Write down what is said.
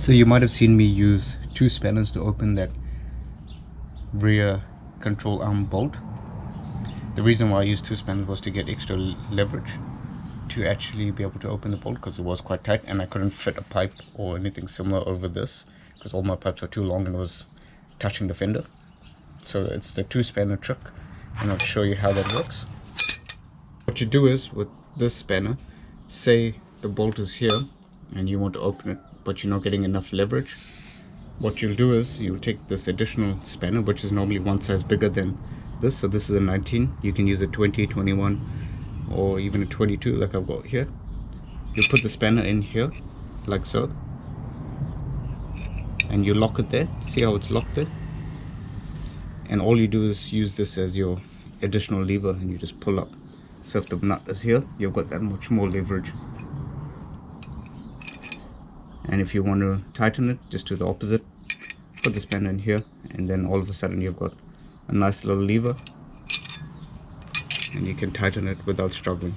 So you might have seen me use two spanners to open that rear control arm bolt. The reason why I used two spanners was to get extra leverage to actually be able to open the bolt, because it was quite tight and I couldn't fit a pipe or anything similar over this because all my pipes were too long and it was touching the fender. So it's the two spanner trick, and I'll show you how that works. What you do is, with this spanner, say the bolt is here and you want to open it but you're not getting enough leverage, what you'll do is you'll take this additional spanner, which is normally one size bigger than this. So this is a 19, you can use a 20, 21 or even a 22 like I've got here. You put the spanner in here like so and you lock it there. See how it's locked there? And all you do is use this as your additional lever and you just pull up. So if the nut is here, you've got that much more leverage. And if you want to tighten it, just do the opposite. Put the spanner in here and then all of a sudden you've got a nice little lever and you can tighten it without struggling.